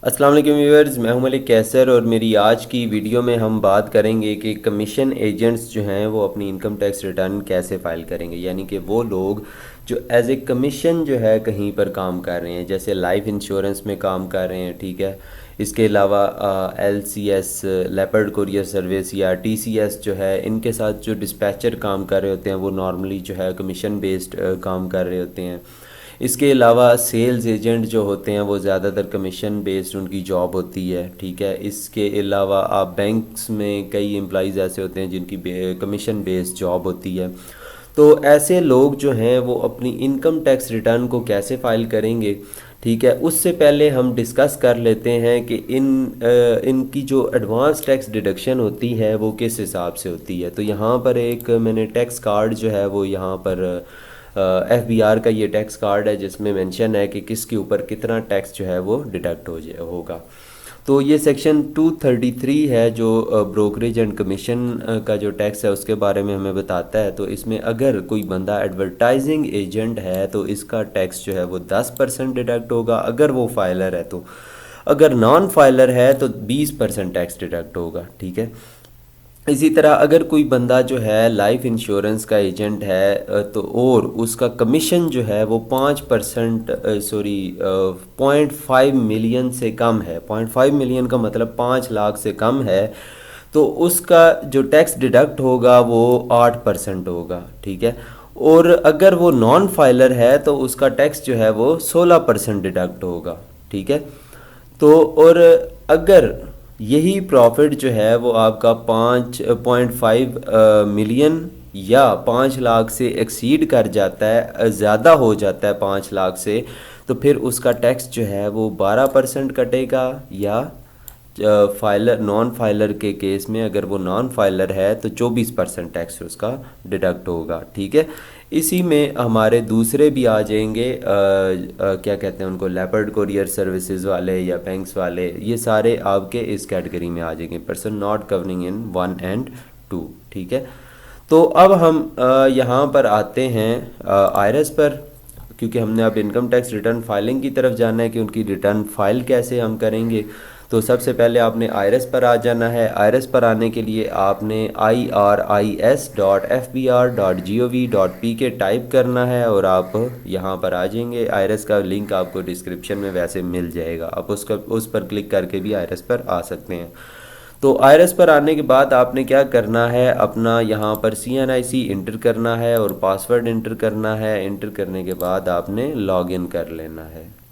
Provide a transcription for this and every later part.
अस्सलाम वालेकुम व्यूअर्स, मैं हूं मलिक कैसर और मेरी आज की वीडियो में हम बात करेंगे कि कमीशन एजेंट्स जो हैं वो अपनी इनकम टैक्स रिटर्न कैसे फ़ाइल करेंगे। यानी कि वो लोग जो एज ए कमीशन जो है कहीं पर काम कर रहे हैं, जैसे लाइफ इंश्योरेंस में काम कर रहे हैं, ठीक है। इसके अलावा LCS लेपर्ड कुरियर सर्विस या TCS जो है, इनके साथ जो डिस्पैचर काम कर रहे होते हैं वो नॉर्मली जो है कमीशन बेस्ड काम कर रहे होते हैं। इसके अलावा सेल्स एजेंट जो होते हैं वो ज़्यादातर कमीशन बेस्ड उनकी जॉब होती है, ठीक है। इसके अलावा आप बैंक्स में कई एम्प्लॉइज़ ऐसे होते हैं जिनकी कमीशन बेस्ड जॉब होती है। तो ऐसे लोग जो हैं वो अपनी इनकम टैक्स रिटर्न को कैसे फ़ाइल करेंगे, ठीक है। उससे पहले हम डिस्कस कर लेते हैं कि इनकी जो एडवांस टैक्स डिडक्शन होती है वो किस हिसाब से होती है। तो यहाँ पर एक मैंने टैक्स कार्ड जो है वो यहाँ पर FBR का ये टैक्स कार्ड है जिसमें मेंशन है कि किसके ऊपर कितना टैक्स जो है वो डिडक्ट होगा। तो ये सेक्शन 233 है जो ब्रोकरेज एंड कमीशन का जो टैक्स है उसके बारे में हमें बताता है। तो इसमें अगर कोई बंदा एडवर्टाइजिंग एजेंट है तो इसका टैक्स जो है वो 10% डिडक्ट होगा अगर वो फाइलर है तो। अगर नॉन फाइलर है तो 20% टैक्स डिडक्ट होगा, ठीक है। इसी तरह अगर कोई बंदा जो है लाइफ इंश्योरेंस का एजेंट है तो और उसका कमीशन जो है वो 5% 0.5 मिलियन से कम है, 0.5 मिलियन का मतलब 5 लाख से कम है, तो उसका जो टैक्स डिडक्ट होगा वो 8% होगा, ठीक है। और अगर वो नॉन फाइलर है तो उसका टैक्स जो है वो 16% डिडक्ट होगा, ठीक है। तो और अगर यही प्रॉफिट जो है वो आपका 5.5 मिलियन या 5 लाख से एक्सीड कर जाता है, ज़्यादा हो जाता है 5 लाख से, तो फिर उसका टैक्स जो है वो 12% कटेगा। या फाइलर नॉन फाइलर के केस में अगर वो नॉन फाइलर है तो 24% टैक्स उसका डिडक्ट होगा, ठीक है। इसी में हमारे दूसरे भी आ जाएंगे क्या कहते हैं उनको, लेपर्ड कोरियर सर्विसेज वाले या बैंक्स वाले, ये सारे आपके इस कैटेगरी में आ जाएंगे, person not covering in 1 and 2, ठीक है। तो अब हम यहाँ पर आते हैं IRS पर, क्योंकि हमने अब इनकम टैक्स रिटर्न फाइलिंग की तरफ जाना है कि उनकी रिटर्न फाइल कैसे हम करेंगे। तो सबसे पहले आपने IRS पर आ जाना है। IRS पर आने के लिए आपने iris.fbr.gov.pk टाइप करना है और आप यहाँ पर आ जाएंगे। IRS का लिंक आपको डिस्क्रिप्शन में वैसे मिल जाएगा, आप उस पर क्लिक करके भी IRS पर आ सकते हैं। तो IRS पर आने के बाद आपने क्या करना है, अपना यहाँ पर CNIC इंटर करना है और पासवर्ड इंटर करना है। इंटर करने के बाद आपने लॉगिन कर लेना है।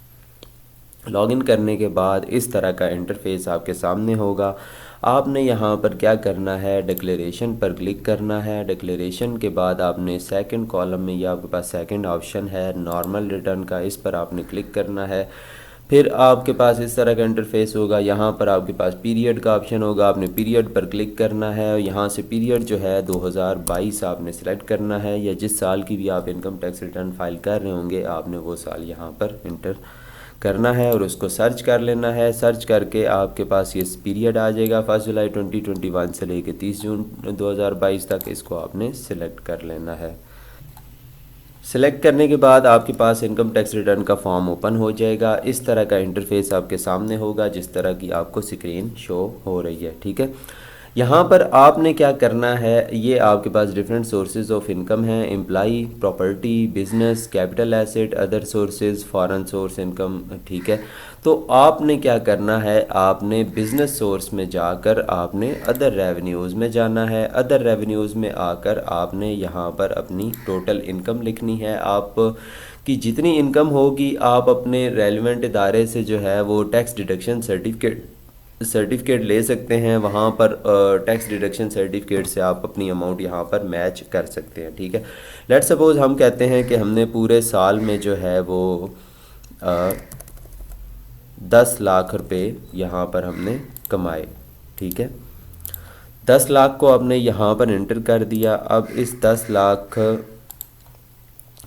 लॉगिन करने के बाद इस तरह का इंटरफेस आपके सामने होगा। आपने यहाँ पर क्या करना है, डिक्लेरेशन पर क्लिक करना है। डिक्लेरेशन के बाद आपने सेकंड कॉलम में, या आपके पास सेकंड ऑप्शन है नॉर्मल रिटर्न का, इस पर आपने क्लिक करना है। फिर आपके पास इस तरह का इंटरफेस होगा। यहाँ पर आपके पास पीरियड का ऑप्शन होगा, आपने पीरियड पर क्लिक करना है और यहाँ से पीरियड जो है 2022 आपने सेलेक्ट करना है, या जिस साल की भी आप इनकम टैक्स रिटर्न फाइल कर रहे होंगे आपने वो साल यहाँ पर इंटर करना है और उसको सर्च कर लेना है। सर्च करके आपके पास ये पीरियड आ जाएगा 1 जुलाई 2021 से लेकर 30 जून 2022 तक, इसको आपने सिलेक्ट कर लेना है। सिलेक्ट करने के बाद आपके पास इनकम टैक्स रिटर्न का फॉर्म ओपन हो जाएगा। इस तरह का इंटरफेस आपके सामने होगा जिस तरह की आपको स्क्रीन शो हो रही है, ठीक है। यहाँ पर आपने क्या करना है, ये आपके पास डिफरेंट सोर्सेज ऑफ इनकम हैं, employee, property, business, capital asset, other sources, foreign source income, ठीक है। तो आपने क्या करना है, आपने बिज़नेस सोर्स में जाकर आपने अदर रेवेन्यूज़ में जाना है। अदर रेवेन्यूज़ में आकर आपने यहाँ पर अपनी टोटल इनकम लिखनी है। आप कि जितनी इनकम होगी आप अपने रेलिवेंट इदारे से जो है वो टैक्स डिडक्शन सर्टिफिकेट ले सकते हैं। वहाँ पर टैक्स डिडक्शन सर्टिफिकेट से आप अपनी अमाउंट यहाँ पर मैच कर सकते हैं, ठीक है। लेट्स सपोज हम कहते हैं कि हमने पूरे साल में जो है वो 10 लाख रुपए यहाँ पर हमने कमाए, ठीक है। 10 लाख को आपने यहाँ पर एंटर कर दिया। अब इस 10 लाख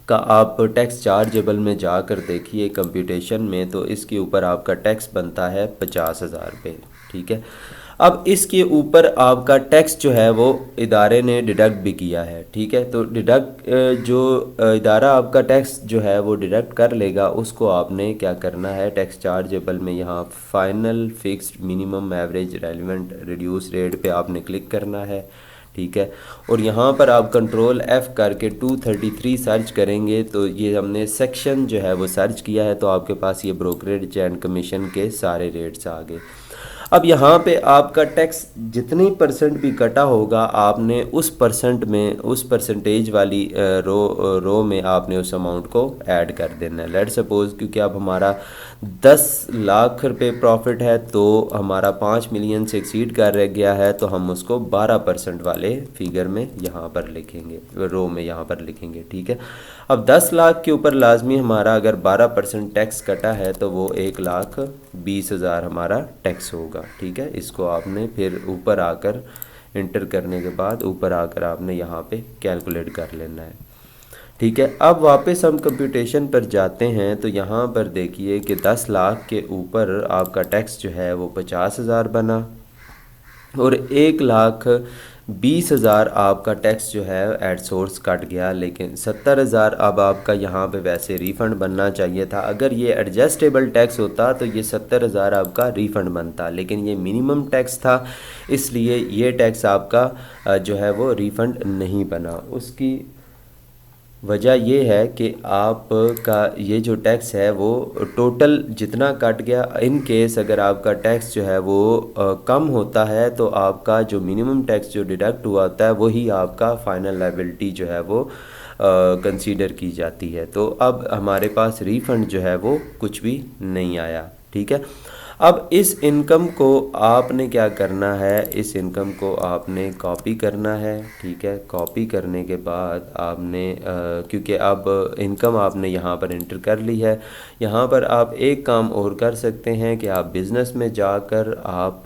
का आप टैक्स चार्जेबल में जाकर देखिए कंप्यूटेशन में, तो इसके ऊपर आपका टैक्स बनता है 50,000 रुपये, ठीक है। अब इसके ऊपर आपका टैक्स जो है वो इदारे ने डिडक्ट भी किया है, ठीक है। तो डिडक्ट जो इदारा आपका टैक्स जो है वो डिडक्ट कर लेगा, उसको आपने क्या करना है, टैक्स चार्जेबल में यहाँ final fixed minimum average relevant reduce rate पे आपने क्लिक करना है, ठीक है। और यहाँ पर आप कंट्रोल F करके 233 सर्च करेंगे तो ये हमने सेक्शन जो है वो सर्च किया है, तो आपके पास ये ब्रोकरेज एंड कमीशन के सारे रेट्स आ गए। अब यहाँ पे आपका टैक्स जितनी परसेंट भी कटा होगा, आपने उस परसेंट में उस परसेंटेज वाली रो में आपने उस अमाउंट को ऐड कर देना है। लेट सपोज क्योंकि अब हमारा 10 लाख रुपए प्रॉफिट है, तो हमारा 5 मिलियन से एक्सीड कर गया है, तो हम उसको 12% वाले फिगर में यहाँ पर लिखेंगे, रो में यहाँ पर लिखेंगे, ठीक है। अब 10 लाख के ऊपर लाजमी हमारा अगर 12% टैक्स कटा है तो वो 1,20,000 हमारा टैक्स होगा, ठीक है। इसको आपने फिर ऊपर आकर इंटर करने के बाद ऊपर आकर आपने यहाँ पे कैलकुलेट कर लेना है, ठीक है। अब वापस हम कंप्यूटेशन पर जाते हैं तो यहाँ पर देखिए कि 10 लाख के ऊपर आपका टैक्स जो है वो 50,000 बना और 1,20,000 आपका टैक्स जो है एट सोर्स कट गया, लेकिन 70,000 अब आपका यहाँ पे वैसे रिफ़ंड बनना चाहिए था। अगर ये एडजस्टेबल टैक्स होता तो ये 70,000 आपका रिफ़ंड बनता, लेकिन ये मिनिमम टैक्स था, इसलिए ये टैक्स आपका जो है वो रिफ़ंड नहीं बना। उसकी वजह ये है कि आपका ये जो टैक्स है वो टोटल जितना कट गया, इन केस अगर आपका टैक्स जो है वो कम होता है तो आपका जो मिनिमम टैक्स जो डिडक्ट हुआ होता है वही आपका फाइनल लायबिलिटी जो है वो कंसीडर की जाती है। तो अब हमारे पास रिफ़ंड जो है वो कुछ भी नहीं आया, ठीक है। अब इस इनकम को आपने क्या करना है, इस इनकम को आपने कॉपी करना है, ठीक है। कॉपी करने के बाद आपने क्योंकि अब इनकम आपने यहाँ पर इंटर कर ली है, यहाँ पर आप एक काम और कर सकते हैं कि आप बिज़नेस में जाकर आप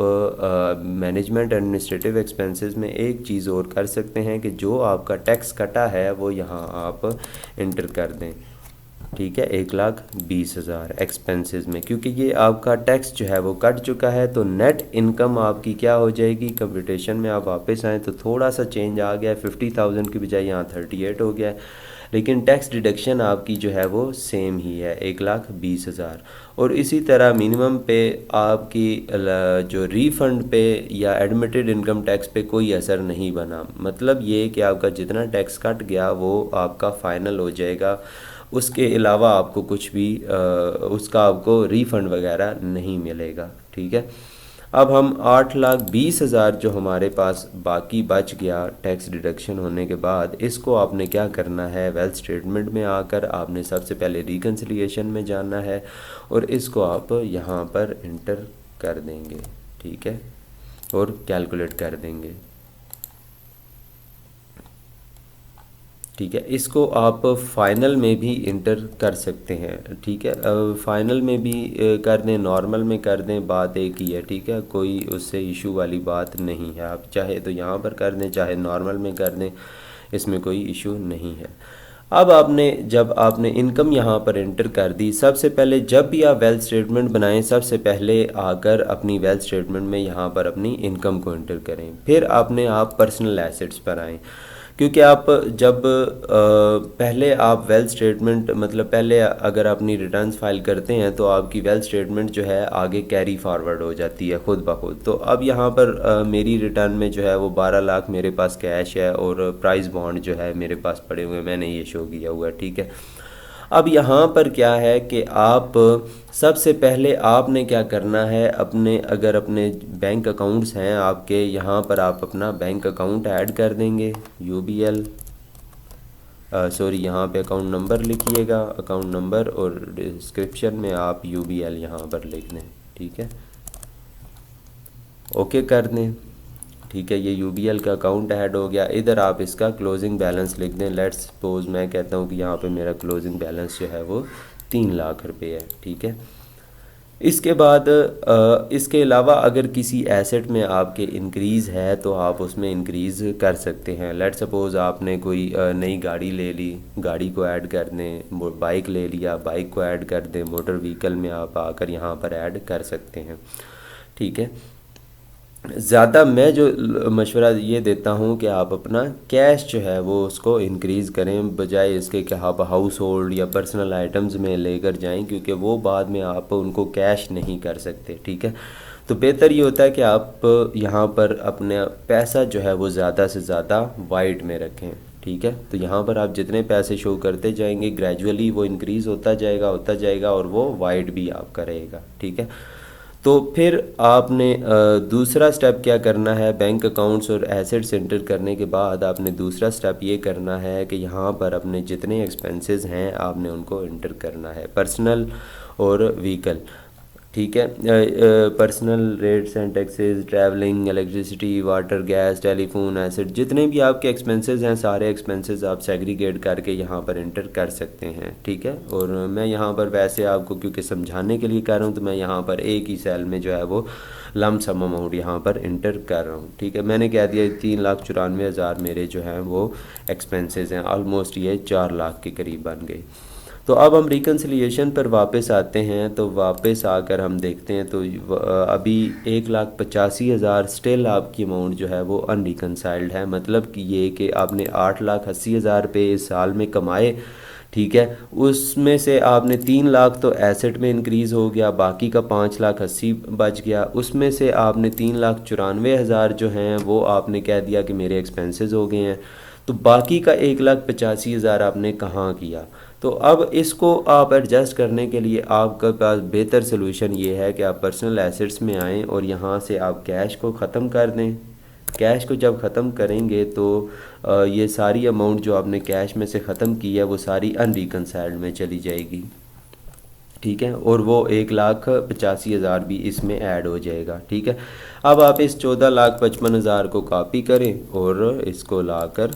मैनेजमेंट एडमिनिस्ट्रेटिव एक्सपेंसेस में एक चीज़ और कर सकते हैं कि जो आपका टैक्स कटा है वो यहाँ आप इंटर कर दें, ठीक है। 1,20,000 एक्सपेंसेस में, क्योंकि ये आपका टैक्स जो है वो कट चुका है, तो नेट इनकम आपकी क्या हो जाएगी। कंप्यूटेशन में आप वापस आएँ तो थोड़ा सा चेंज आ गया है, 50,000 की बजाय यहाँ 38 हो गया है, लेकिन टैक्स डिडक्शन आपकी जो है वो सेम ही है 1,20,000। और इसी तरह मिनिमम पे आपकी जो रीफ़ंड पे या एडमिटेड इनकम टैक्स पे कोई असर नहीं बना, मतलब ये कि आपका जितना टैक्स कट गया वो आपका फ़ाइनल हो जाएगा, उसके अलावा आपको कुछ भी उसका आपको रीफ़ंड वगैरह नहीं मिलेगा, ठीक है। अब हम 8,20,000 जो हमारे पास बाकी बच गया टैक्स डिडक्शन होने के बाद, इसको आपने क्या करना है, वेल्थ स्टेटमेंट में आकर आपने सबसे पहले रिकन्सिलिएशन में जाना है और इसको आप यहाँ पर इंटर कर देंगे, ठीक है, और कैलकुलेट कर देंगे, ठीक है। इसको आप फाइनल में भी इंटर कर सकते हैं, ठीक है। फाइनल में भी कर दें, नॉर्मल में कर दें, बात एक ही है, ठीक है। कोई उससे इशू वाली बात नहीं है, आप चाहे तो यहाँ पर कर दें चाहे नॉर्मल में कर दें, इसमें कोई इशू नहीं है। अब जब आपने इनकम यहाँ पर एंटर कर दी, सबसे पहले जब भी आप वेल्थ स्टेटमेंट बनाएं सबसे पहले आकर अपनी वेल्थ स्टेटमेंट में यहाँ पर अपनी इनकम को एंटर करें, फिर आप पर्सनल एसेट्स पर आएँ, क्योंकि आप जब पहले आप वेल्थ स्टेटमेंट मतलब पहले अगर अपनी रिटर्न्स फाइल करते हैं तो आपकी वेल्थ स्टेटमेंट जो है आगे कैरी फॉरवर्ड हो जाती है खुद ब खुद। तो अब यहाँ पर मेरी रिटर्न में जो है वो 12 लाख मेरे पास कैश है और प्राइस बॉन्ड जो है मेरे पास पड़े हुए, मैंने ये शो किया हुआ है, ठीक है। अब यहाँ पर क्या है कि आप सबसे पहले आपने क्या करना है, अगर अपने बैंक अकाउंट्स हैं आपके, यहाँ पर आप अपना बैंक अकाउंट ऐड कर देंगे, UBL यहाँ पे अकाउंट नंबर लिखिएगा, अकाउंट नंबर, और डिस्क्रिप्शन में आप UBL यहाँ पर लिख दें, ठीक है, ओके कर दें, ठीक है। ये UBL का अकाउंट ऐड हो गया। इधर आप इसका क्लोजिंग बैलेंस लिख दें। लेट्स सपोज मैं कहता हूँ कि यहाँ पे मेरा क्लोजिंग बैलेंस जो है वो 3 लाख रुपए है, ठीक है। इसके बाद इसके अलावा अगर किसी एसेट में आपके इंक्रीज़ है तो आप उसमें इंक्रीज़ कर सकते हैं। लेट्स सपोज आपने कोई नई गाड़ी ले ली, गाड़ी को ऐड कर दें, बाइक ले लिया, बाइक को ऐड कर दें, मोटर व्हीकल में आप आकर यहाँ पर ऐड कर सकते हैं, ठीक है। ज़्यादा मैं जो मशवरा ये देता हूँ कि आप अपना कैश जो है वो उसको इंक्रीज़ करें, बजाय इसके कि आप हाउस होल्ड या पर्सनल आइटम्स में लेकर जाएं, क्योंकि वो बाद में आप उनको कैश नहीं कर सकते। ठीक है, तो बेहतर ये होता है कि आप यहाँ पर अपने पैसा जो है वो ज़्यादा से ज़्यादा वाइट में रखें। ठीक है, तो यहाँ पर आप जितने पैसे शो करते जाएंगे ग्रेजुअली वो इंक्रीज़ होता जाएगा और वो वाइट भी आपका रहेगा। ठीक है, तो फिर आपने दूसरा स्टेप क्या करना है, बैंक अकाउंट्स और एसेट्स एंटर करने के बाद आपने दूसरा स्टेप ये करना है कि यहाँ पर अपने जितने एक्सपेंसेस हैं आपने उनको एंटर करना है, पर्सनल और व्हीकल। ठीक है, personal rates and taxes, travelling, electricity, water, gas, telephone, asset, जितने भी आपके एक्सपेंसेस हैं सारे एक्सपेंसेस आप सेग्रीगेट करके यहाँ पर एंटर कर सकते हैं। ठीक है, और मैं यहाँ पर वैसे आपको क्योंकि समझाने के लिए कर रहा हूँ तो मैं यहाँ पर एक ही सेल में जो है वो लम सम अमाउंट यहाँ पर इंटर कर रहा हूँ। ठीक है, मैंने कह दिया 3,94,000 मेरे जो हैं वो एक्सपेंसेस हैं, ऑलमोस्ट ये 4 लाख के करीब बन गए। तो अब हम रिकन्सिलिएशन पर वापस आते हैं, तो वापस आकर हम देखते हैं तो अभी 1,85,000 स्टिल आपकी अमाउंट जो है वो अनरिकनसाइल्ड है। मतलब कि ये कि आपने 8,80,000 रुपये इस साल में कमाए। ठीक है, उसमें से आपने 3 लाख तो एसेट में इंक्रीज़ हो गया, बाकी का 5,80,000 बच गया। उसमें से आपने 3,94,000 जो हैं वो आपने कह दिया कि मेरे एक्सपेंसेस हो गए हैं। तो बाकी का 1,85,000 आपने कहाँ किया? तो अब इसको आप एडजस्ट करने के लिए आपके पास बेहतर सोल्यूशन ये है कि आप पर्सनल एसेट्स में आएँ और यहाँ से आप कैश को ख़त्म कर दें। कैश को जब ख़त्म करेंगे तो ये सारी अमाउंट जो आपने कैश में से ख़त्म की है वो सारी अनरिकनसाइल्ड में चली जाएगी। ठीक है, और वो 1,85,000 भी इसमें ऐड हो जाएगा। ठीक है, अब आप इस 14,55,000 को कॉपी करें और इसको लाकर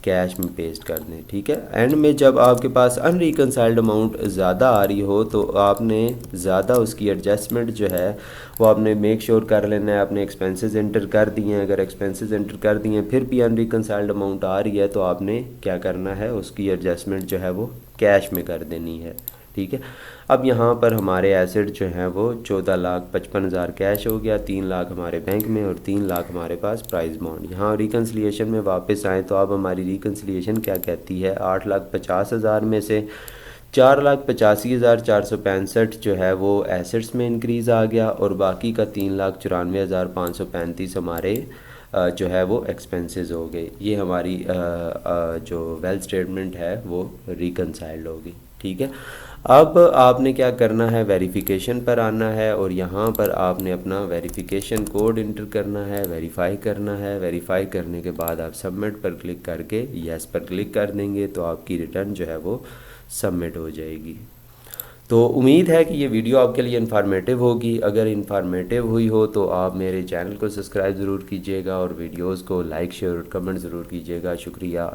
कैश में पेस्ट कर दें। ठीक है, एंड में जब आपके पास अनरिकनसाइल्ड अमाउंट ज़्यादा आ रही हो तो आपने ज़्यादा उसकी एडजस्टमेंट जो है वो आपने मेक श्योर कर लेना है। आपने एक्सपेंसेस एंटर कर दिए हैं, अगर एक्सपेंसेस एंटर कर दिए हैं फिर भी अनरिकनसाइल्ड अमाउंट आ रही है तो आपने क्या करना है, उसकी एडजस्टमेंट जो है वो कैश में कर देनी है। ठीक है, अब यहाँ पर हमारे एसेट जो हैं वो 14,55,000 कैश हो गया, 3 लाख हमारे बैंक में और 3 लाख हमारे पास प्राइस बॉन्ड। यहाँ रिकन्सिलिएशन में वापस आएँ तो अब हमारी रिकन्सिलिएशन क्या कहती है, 8,50,000 में से 4,85,465 जो है वो एसेट्स में इंक्रीज़ आ गया और बाकी का 3,94,535 हमारे जो है वो एक्सपेंसेस हो गए। ये हमारी जो वेल्थ स्टेटमेंट है वो रिकनसाइल्ड होगी। ठीक है, अब आपने क्या करना है, वेरिफिकेशन पर आना है और यहाँ पर आपने अपना वेरिफिकेशन कोड इंटर करना है, वेरीफाई करना है। वेरीफाई करने के बाद आप सबमिट पर क्लिक करके यस पर क्लिक कर देंगे तो आपकी रिटर्न जो है वो सबमिट हो जाएगी। तो उम्मीद है कि ये वीडियो आपके लिए इन्फॉर्मेटिव होगी। अगर इन्फॉर्मेटिव हुई हो तो आप मेरे चैनल को सब्सक्राइब ज़रूर कीजिएगा और वीडियोस को लाइक शेयर और कमेंट ज़रूर कीजिएगा। शुक्रिया।